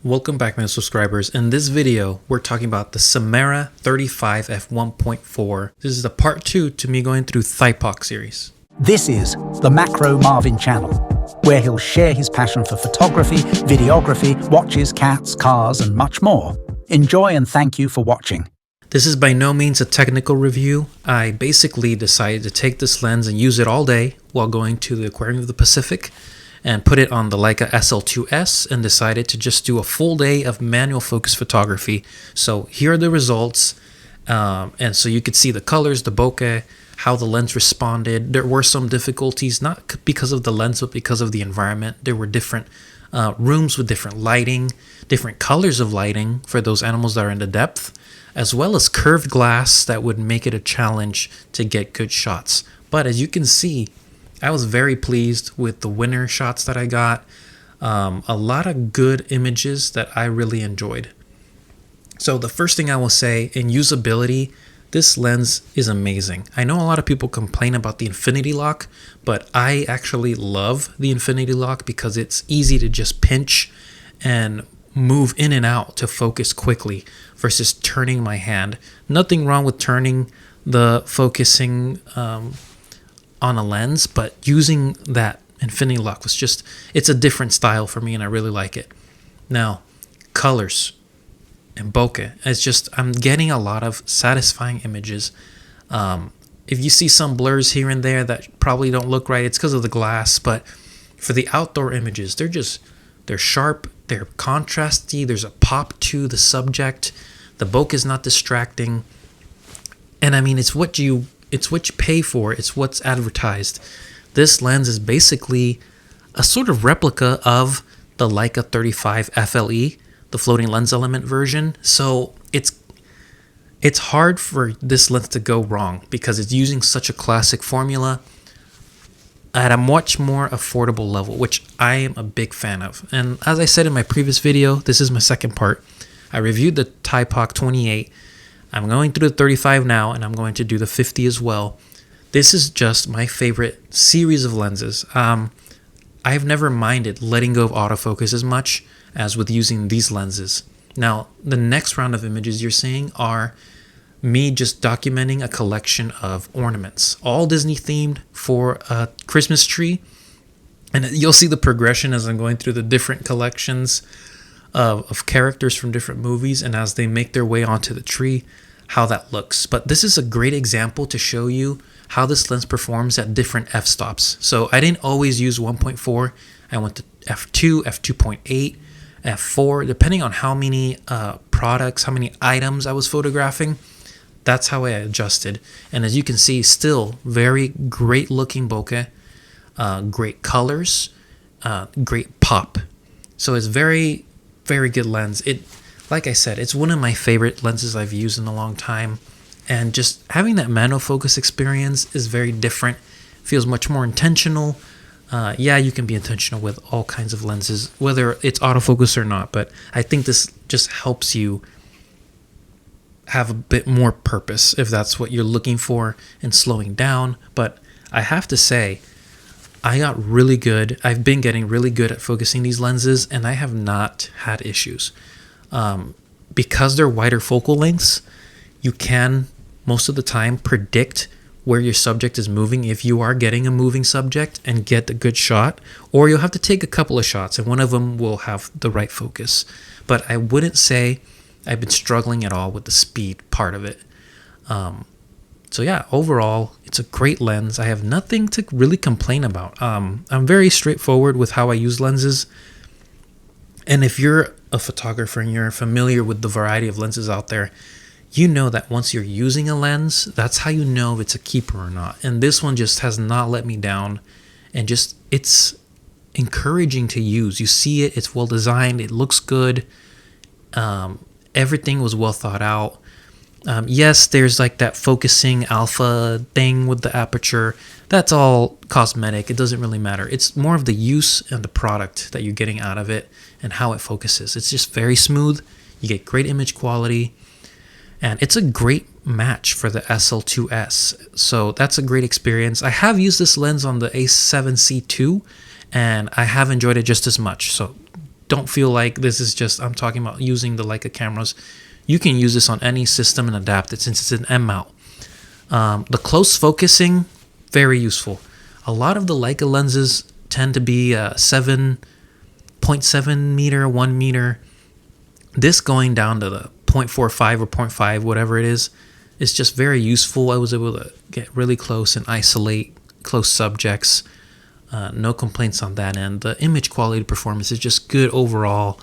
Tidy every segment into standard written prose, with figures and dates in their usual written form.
Welcome back, my subscribers. In this video, we're talking about the Simera 35mm F1.4. This is the part 2 to me going through Thypoch series. This is the Macro Marvin channel, where he'll share his passion for photography, videography, watches, cats, cars, and much more. Enjoy and thank you for watching. This is by no means a technical review. I basically decided to take this lens and use it all day while going to the Aquarium of the Pacific and put it on the Leica SL2S and decided to just do a full day of manual focus photography. So here are the results. And so you could see the colors, the bokeh, how the lens responded. There were some difficulties, not because of the lens, but because of the environment. There were different rooms with different lighting, different colors of lighting for those animals that are in the depth, as well as curved glass that would make it a challenge to get good shots. But as you can see, I was very pleased with the winner shots that I got. A lot of good images that I really enjoyed. So the first thing I will say, in usability, this lens is amazing. I know a lot of people complain about the infinity lock, but I actually love the infinity lock because it's easy to just pinch and move in and out to focus quickly versus turning my hand. Nothing wrong with turning the focusing on a lens, but using that infinity lock was just, it's a different style for me and I really like it. Now, colors and bokeh, it's just, I'm getting a lot of satisfying images. If you see some blurs here and there that probably don't look right, it's because of the glass, but for the outdoor images, they're sharp, they're contrasty, there's a pop to the subject, the bokeh is not distracting, and I mean, it's what you pay for, it's what's advertised. This lens is basically a sort of replica of the Leica 35 FLE, the floating lens element version. So it's hard for this lens to go wrong because it's using such a classic formula at a much more affordable level, which I am a big fan of. And as I said in my previous video, this is my second part. I reviewed the Thypoch 28. I'm going through the 35 now, and I'm going to do the 50 as well. This is just my favorite series of lenses. I've never minded letting go of autofocus as much as with using these lenses. Now, the next round of images you're seeing are me just documenting a collection of ornaments, all Disney themed for a Christmas tree. And you'll see the progression as I'm going through the different collections of characters from different movies, and as they make their way onto the tree, how that looks. But this is a great example to show you how this lens performs at different f-stops. So I didn't always use 1.4. I went to f2, f2.8, f4, depending on how many products, how many items I was photographing. That's how I adjusted. And as you can see, still very great looking bokeh, great colors, great pop. So it's very good lens. Like I said, it's one of my favorite lenses I've used in a long time, and just having that manual focus experience is very different. Feels much more intentional. Yeah, you can be intentional with all kinds of lenses, whether it's autofocus or not, but I think this just helps you have a bit more purpose if that's what you're looking for in slowing down. But I have to say, I got really good. I've been getting really good at focusing these lenses, and I have not had issues. Because they're wider focal lengths, you can, most of the time, predict where your subject is moving if you are getting a moving subject and get a good shot, or you'll have to take a couple of shots, and one of them will have the right focus. But I wouldn't say I've been struggling at all with the speed part of it. So yeah, overall, it's a great lens. I have nothing to really complain about. I'm very straightforward with how I use lenses. And if you're a photographer and you're familiar with the variety of lenses out there, you know that once you're using a lens, that's how you know if it's a keeper or not. And this one just has not let me down. And just, it's encouraging to use. You see it, it's well designed, it looks good. Everything was well thought out. Yes, there's like that focusing alpha thing with the aperture. That's all cosmetic. It doesn't really matter. It's more of the use and the product that you're getting out of it and how it focuses. It's just very smooth. You get great image quality. And it's a great match for the SL2S. So that's a great experience. I have used this lens on the A7C II, and I have enjoyed it just as much. So don't feel like this is just, I'm talking about using the Leica cameras. You can use this on any system and adapt it since it's an M mount. The close focusing, very useful. A lot of the Leica lenses tend to be 7.7 meter, 1 meter. This going down to the 0.45 or 0.5, whatever it is just very useful. I was able to get really close and isolate close subjects. No complaints on that end. The image quality performance is just good overall.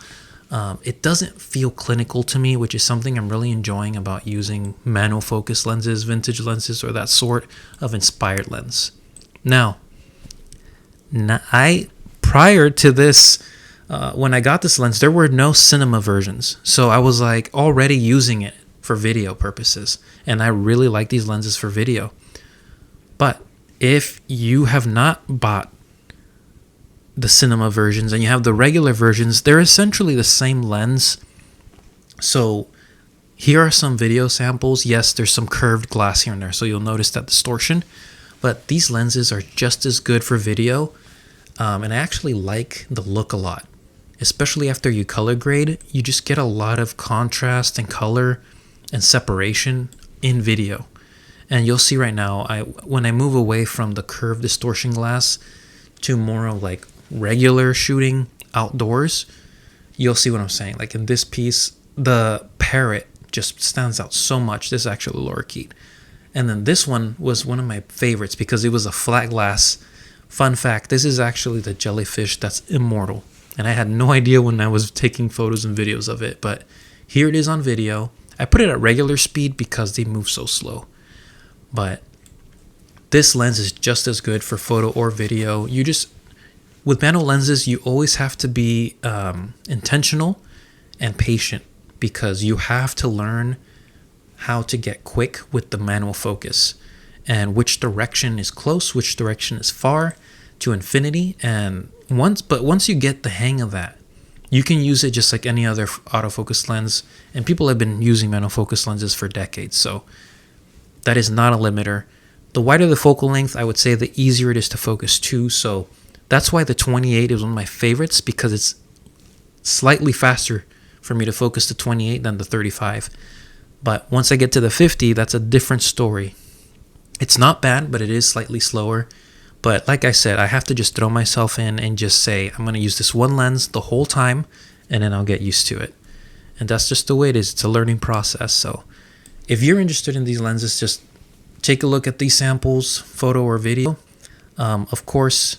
It doesn't feel clinical to me, which is something I'm really enjoying about using manual focus lenses, vintage lenses, or that sort of inspired lens. Now prior to this, when I got this lens, there were no cinema versions. So I was like already using it for video purposes. And I really like these lenses for video. But if you have not bought the cinema versions and you have the regular versions, they're essentially the same lens. So here are some video samples. Yes, there's some curved glass here and there, so you'll notice that distortion. But these lenses are just as good for video. And I actually like the look a lot. Especially after you color grade, you just get a lot of contrast and color and separation in video. And you'll see right now, when I move away from the curved distortion glass to more of like regular shooting outdoors, you'll see what I'm saying. Like in this piece, the parrot just stands out so much. This is actually a lorikeet. And then this one was one of my favorites because it was a flat glass. Fun fact, this is actually the jellyfish that's immortal. And I had no idea when I was taking photos and videos of it, but here it is on video. I put it at regular speed because they move so slow. But this lens is just as good for photo or video. With manual lenses, you always have to be intentional and patient because you have to learn how to get quick with the manual focus and which direction is close, which direction is far to infinity. And once you get the hang of that, you can use it just like any other autofocus lens. And people have been using manual focus lenses for decades. So that is not a limiter. The wider the focal length, I would say the easier it is to focus too. So that's why the 28 is one of my favorites, because it's slightly faster for me to focus to 28 than the 35. But once I get to the 50, that's a different story. It's not bad, but it is slightly slower. But like I said, I have to just throw myself in and just say, I'm going to use this one lens the whole time, and then I'll get used to it. And that's just the way it is. It's a learning process. So if you're interested in these lenses, just take a look at these samples, photo or video. Of course,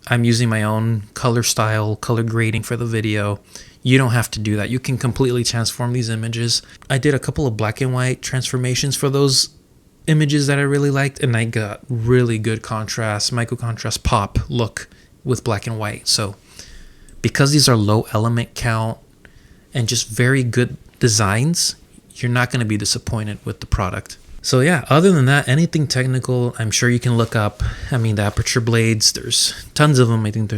I'm using my own color style, color grading for the video. You don't have to do that. You can completely transform these images. I did a couple of black and white transformations for those images that I really liked, and I got really good contrast, micro contrast pop look with black and white. So because these are low element count and just very good designs, you're not going to be disappointed with the product. So yeah, other than that, anything technical, I'm sure you can look up. I mean, the aperture blades, there's tons of them. I think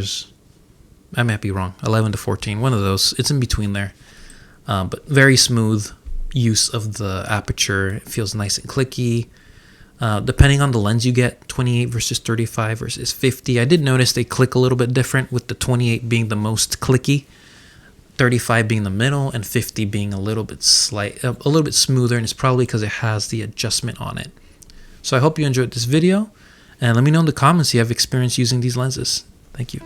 I might be wrong, 11 to 14, one of those. It's in between there. But very smooth use of the aperture. It feels nice and clicky. Depending on the lens you get, 28 versus 35 versus 50. I did notice they click a little bit different, with the 28 being the most clicky, 35 being the middle, and 50 being a little bit smoother, and it's probably because it has the adjustment on it. So I hope you enjoyed this video, and let me know in the comments if you have experience using these lenses. Thank you.